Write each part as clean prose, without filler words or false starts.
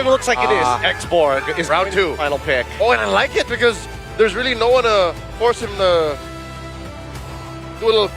It looks like it is. X-Borg is round 2. Final pick. Oh, and I like it because there's really no one to force him to do a little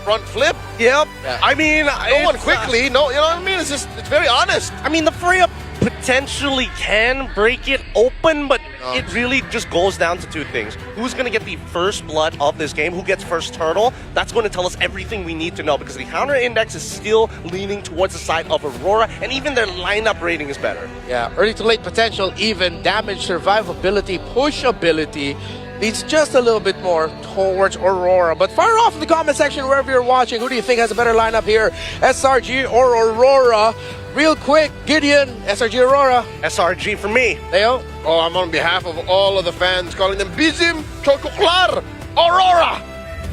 front flip. Yep. Yeah. I mean, No one quickly. No, you know what I mean? It's very honest. I mean, the Freya potentially can break it open, but it really just goes down to two things. Who's going to get the first blood of this game? Who gets first turtle? That's going to tell us everything we need to know because the counter index is still leaning towards the side of Aurora, and even their lineup rating is better. Yeah, early to late potential, even damage, survivability, pushability leads just a little bit more towards Aurora. But fire off in the comment section wherever you're watching. Who do you think has a better lineup here? SRG or Aurora? Real quick, Gideon, SRG Aurora. SRG for me. Leo? Oh, I'm on behalf of all of the fans calling them Bgimchannel Aurora.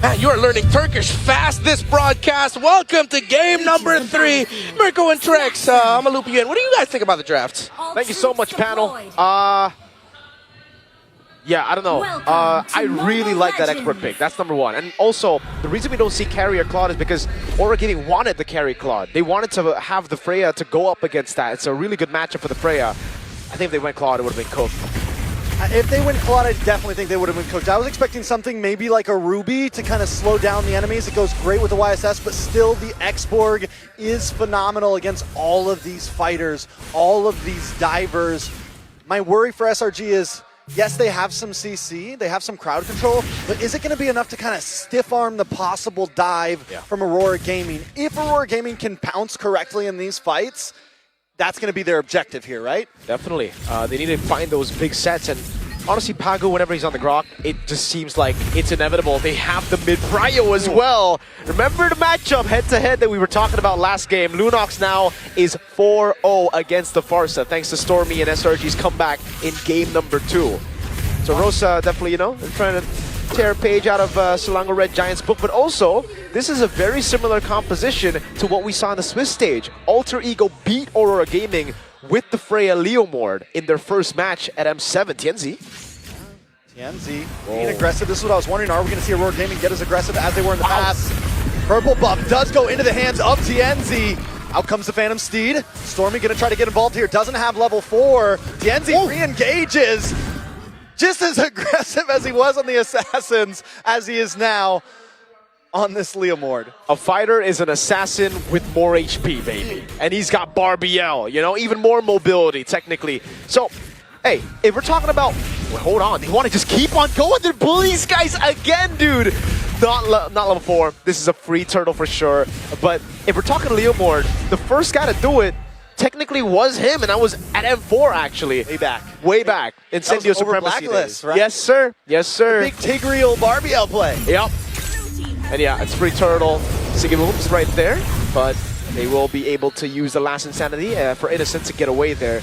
Man, you are learning Turkish fast this broadcast. Welcome to game number 3. Mirko and Trex, I'm gonna loop you in. What do you guys think about the draft? Thank you so much, panel. Yeah, I don't know. I really like that expert pick. That's number 1. And also, the reason we don't see carrier Claude is because Aurora Gaming wanted the carry Claude. They wanted to have the Freya to go up against that. It's a really good matchup for the Freya. I think if they went Claude, it would have been cooked. If they went Claude, I definitely think they would have been cooked. I was expecting something maybe like a Ruby to kind of slow down the enemies. It goes great with the YSS, but still the X-Borg is phenomenal against all of these fighters, all of these divers. My worry for SRG is, yes, they have some CC, they have some crowd control, but is it going to be enough to kind of stiff-arm the possible dive from Aurora Gaming? If Aurora Gaming can pounce correctly in these fights, that's going to be their objective here, right? Definitely. They need to find those big sets, and honestly, Pagu, whenever he's on the Grok, it just seems like it's inevitable. They have the mid-prio as well. Remember the matchup head-to-head that we were talking about last game. Lunox now is 4-0 against the Farsa, thanks to Stormy and SRG's comeback in game number 2. So Rosa definitely, you know, trying to tear a page out of Selangor Red Giants' book, but also, this is a very similar composition to what we saw in the Swiss stage. Alter Ego beat Aurora Gaming with the Freya Leomord in their first match at M7. Tianzi. Tianzi being aggressive. This is what I was wondering. Are we going to see Aurora Gaming get as aggressive as they were in the past? Purple buff does go into the hands of Tianzi. Out comes the Phantom Steed. Stormy going to try to get involved here. Doesn't have level 4. Tianzi re-engages. Just as aggressive as he was on the Assassins as he is now on this Leomord. A fighter is an assassin with more HP, baby. And he's got Barbiel, you know, even more mobility, technically. So, hey, if we're talking about... Well, hold on, they want to just keep on going. They're bullying these guys again, dude. Not level 4. This is a free turtle for sure. But if we're talking Leomord, the first guy to do it technically was him, and I was at M4 actually. Way back. Incendio Supremacy days. Right? Yes, sir. Yes, sir. The big Tigreal Barbiel play. Yep. And yeah, it's free turtle. Sigiboom's right there, but they will be able to use the last insanity for Innocent to get away there.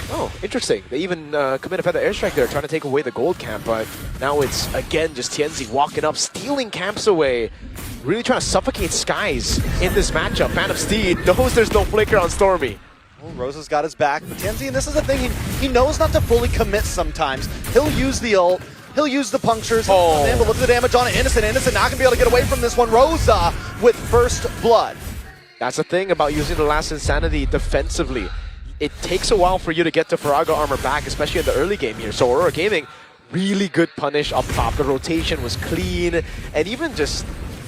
Oh, interesting. They even commit a feather airstrike there, trying to take away the gold camp, but now it's again just Tianzi walking up, stealing camps away. Really trying to suffocate Skies in this matchup. Phantom Steed knows there's no flicker on Stormy. Well, Rosa's got his back, but Tianzi, and this is the thing, he knows not to fully commit sometimes. He'll use the ult, he'll use the punctures, but look at the damage on it. Innocent not gonna be able to get away from this one. Rosa with first blood. That's the thing about using the last insanity defensively. It takes a while for you to get the Farago armor back, especially in the early game here. So Aurora Gaming, really good punish up top. The rotation was clean, and even just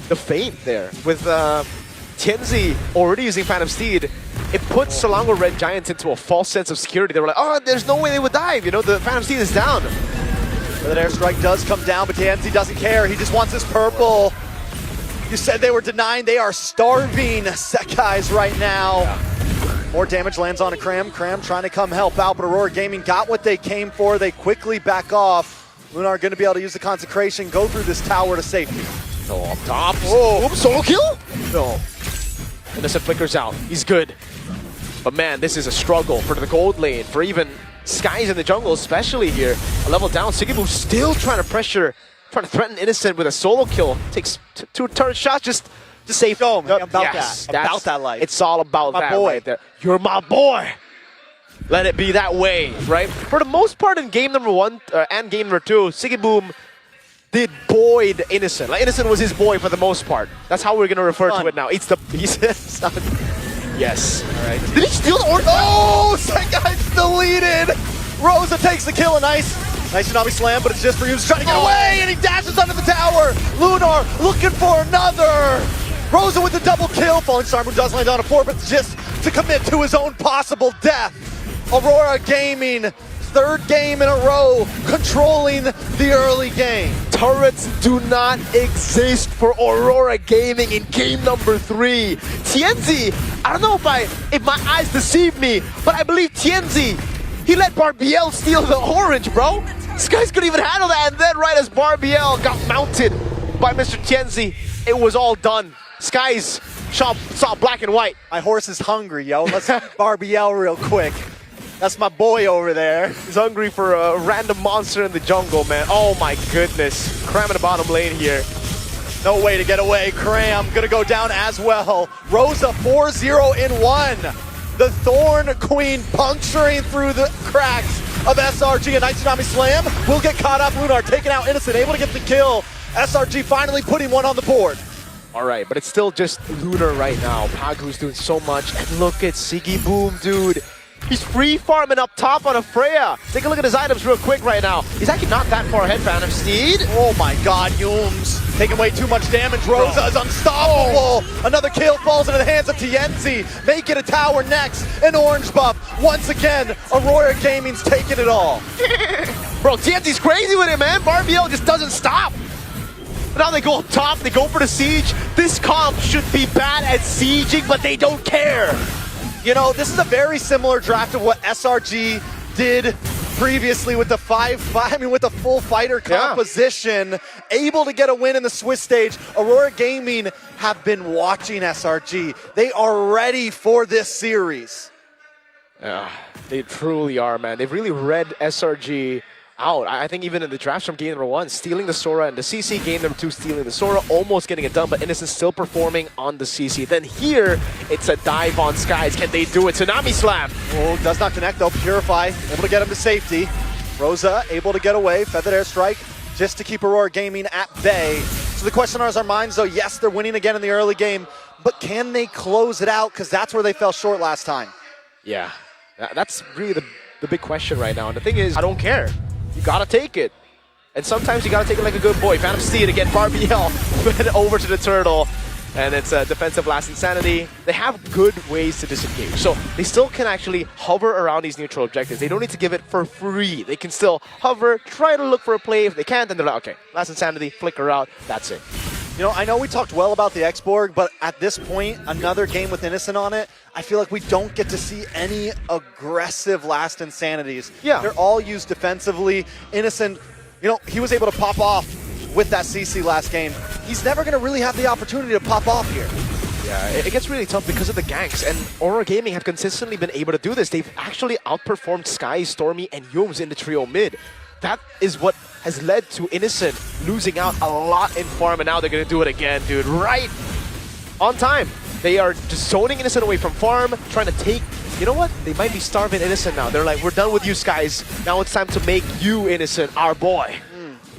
the feint there with Tianzi already using Phantom Steed, it puts Selangor Red Giants into a false sense of security. They were like, oh, there's no way they would dive. You know, the Phantom Steed is down. That airstrike does come down, but Tianzi doesn't care. He just wants his purple. You said they were denying. They are starving Sekais right now. Yeah. More damage lands on a Cram. Cram trying to come help out, but Aurora Gaming got what they came for. They quickly back off. Lunar going to be able to use the Consecration, go through this tower to safety. Oh, up top. Oh, oops, solo kill? No. Innocent flickers out. He's good. But man, this is a struggle for the gold lane, for even Skies in the jungle, especially here. A level down. Sigibu still trying to pressure, trying to threaten Innocent with a solo kill. Takes two turret shots, just save. Go, man. About that life. It's all about my that boy. right there. You're my boy. Let it be that way, right? For the most part in game number 1 and game number 2, Sigiboom did boyd Innocent. Like, Innocent was his boy for the most part. That's how we're going to refer to it now. It's the Yes. All right. Did he steal the orb? Oh, Sekai's deleted. Rosa takes the kill. A nice Tsunami Slam, but it's just for you. He's trying to get away, and he dashes under the tower. Lunar looking for another. Rosa with the double kill. Falling Star Moon does land on a 4, but just to commit to his own possible death. Aurora Gaming, third game in a row, controlling the early game. Turrets do not exist for Aurora Gaming in game number 3. Tienzi, I don't know if my eyes deceive me, but I believe Tienzi, he let Barbiel steal the orange, bro. This guys couldn't even handle that, and then right as Barbiel got mounted by Mr. Tienzi, it was all done. Skies saw black and white. My horse is hungry, yo. Let's Barbiel real quick. That's my boy over there. He's hungry for a random monster in the jungle, man. Oh my goodness. Cram in the bottom lane here. No way to get away. Cram gonna go down as well. Rosa 4-0 in 1. The Thorn Queen puncturing through the cracks of SRG. A nice Tsunami Slam will get caught up. Lunar taking out Innocent, able to get the kill. SRG finally putting one on the board. All right, but it's still just Lunar right now. Pagu's doing so much. And look at Siggy Boom, dude. He's free farming up top on a Freya. Take a look at his items real quick right now. He's actually not that far ahead, Phantom Steed. Oh my god, Yums taking way too much damage. Rosa is unstoppable. Another kill falls into the hands of Tienzi. Make it a tower next. An orange buff. Once again, Aurora Gaming's taking it all. Bro, Tienzi's crazy with it, man. Barbiel just doesn't stop. Now they go up top, they go for the siege. This comp should be bad at sieging, but they don't care. You know, this is a very similar draft of what SRG did previously with the with the full fighter composition, able to get a win in the Swiss stage. Aurora Gaming have been watching SRG. They are ready for this series. Yeah, they truly are, man. They've really read SRG out. I think even in the drafts from game number 1, stealing the Sora, and the CC game number 2, stealing the Sora, almost getting it done, but Innocent still performing on the CC. Then here, it's a dive on Skies. Can they do it? Tsunami Slam. Oh, does not connect though. Purify, able to get him to safety. Rosa able to get away. Feathered Airstrike just to keep Aurora Gaming at bay. So the question on our minds though, yes, they're winning again in the early game, but can they close it out? Because that's where they fell short last time. Yeah, that's really the big question right now. And the thing is, I don't care. You gotta take it. And sometimes you gotta take it like a good boy. Phantom Steed again, Barbiel went over to the turtle. And it's a defensive last insanity. They have good ways to disengage. So they still can actually hover around these neutral objectives. They don't need to give it for free. They can still hover, try to look for a play. If they can't, then they're like, okay, last insanity, flicker out, that's it. You know, I know we talked well about the X-Borg, but at this point, another game with Innocent on it, I feel like we don't get to see any aggressive last insanities. Yeah. They're all used defensively. Innocent, you know, he was able to pop off with that CC last game. He's never going to really have the opportunity to pop off here. Yeah, it gets really tough because of the ganks, and Aurora Gaming have consistently been able to do this. They've actually outperformed Sky, Stormy, and Yums in the trio mid. That is what has led to Innocent losing out a lot in farm, and now they're going to do it again, dude. Right on time. They are just zoning Innocent away from farm, trying to take... You know what? They might be starving Innocent now. They're like, we're done with you, Skies. Now it's time to make you, Innocent, our boy.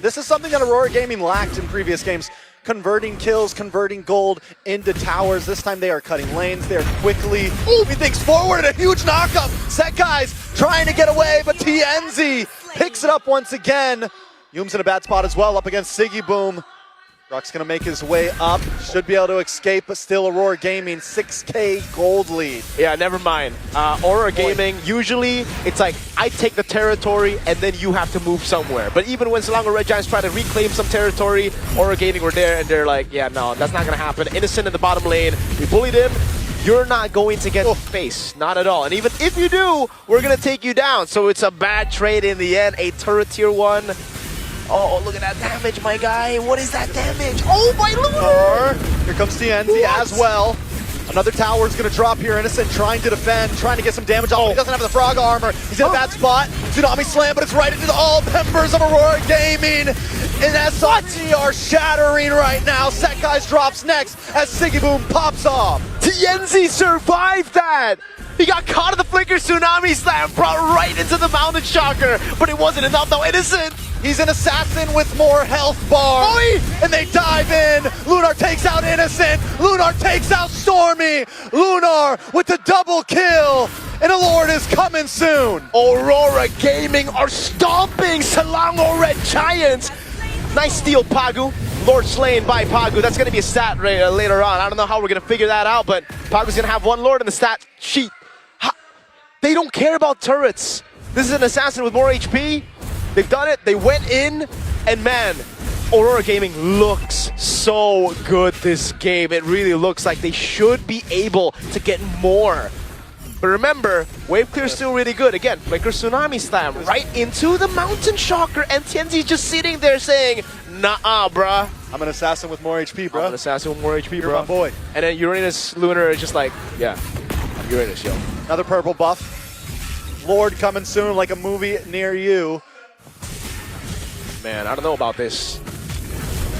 This is something that Aurora Gaming lacked in previous games. Converting kills, converting gold into towers. This time they are cutting lanes. They're quickly moving things forward. A huge knockup. Sekai's trying to get away, but Tienzi picks it up once again. Yum's in a bad spot as well, up against Siggy Boom. Rock's going to make his way up. Should be able to escape, but still Aurora Gaming, 6K gold lead. Yeah, never mind. Aurora Gaming, usually it's like, I take the territory and then you have to move somewhere. But even when Selangor Red Giants try to reclaim some territory, Aurora Gaming were there and they're like, yeah, no, that's not going to happen. Innocent in the bottom lane. We bullied him. You're not going to get space. Not at all. And even if you do, we're going to take you down. So it's a bad trade in the end. A turret tier 1. Oh, look at that damage, my guy. What is that damage? Oh, my Lord! Here comes Tienzi as well. Another tower is going to drop here. Innocent trying to defend, trying to get some damage off. He doesn't have the frog armor. He's in a bad spot. Tsunami Slam, but it's right into all members of Aurora Gaming. And SRG are shattering right now. Sekai's drops next as Siggy Boom pops off. Tienzi survived that! He got caught in the Flicker Tsunami Slam, brought right into the Mountain Shocker, but it wasn't enough though. Innocent! He's an assassin with more health bar. Oi! And they dive in. Lunar takes out Innocent. Lunar takes out Stormy. Lunar with the double kill. And a Lord is coming soon. Aurora Gaming are stomping Selangor Red Giants. Nice steal, Pagu. Lord slain by Pagu. That's going to be a stat later on. I don't know how we're going to figure that out, but Pagu's going to have one Lord in the stat sheet. They don't care about turrets. This is an assassin with more HP. They've done it. They went in, and man, Aurora Gaming looks so good this game. It really looks like they should be able to get more. But remember, wave clear is still really good. Again, Flicker Tsunami Slam right into the Mountain Shocker, and Tienzi's just sitting there saying, nah, bruh. I'm an assassin with more HP, bro. I'm an assassin with more HP, You're bro. my boy. And then Uranus Lunar is just like, yeah, I'm Uranus, yo. Another purple buff. Lord coming soon, like a movie near you. Man, I don't know about this.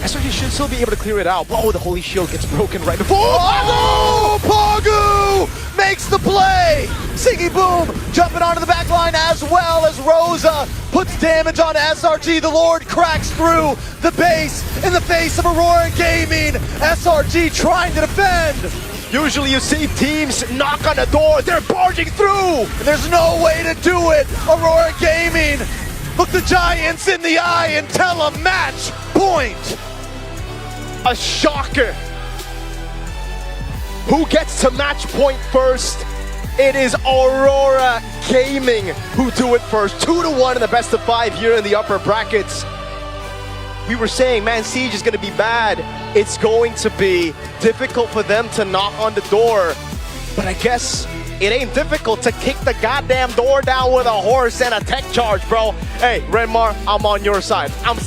SRG should still be able to clear it out. Whoa, the Holy Shield gets broken right before. Oh, Pagu makes the play. Siggy Boom jumping onto the back line as well as Rosa puts damage on SRG. The Lord cracks through the base in the face of Aurora Gaming. SRG trying to defend. Usually you see teams knock on the door, they're barging through. And there's no way to do it. Aurora Gaming, look the Giants in the eye and tell them match point. A shocker. Who gets to match point first? It is Aurora Gaming who do it first. 2-1 in the best of 5 here in the upper brackets. We were saying, man, Siege is going to be bad. It's going to be difficult for them to knock on the door. But I guess it ain't difficult to kick the goddamn door down with a horse and a tech charge, bro. Hey, Renmar, I'm on your side. I'm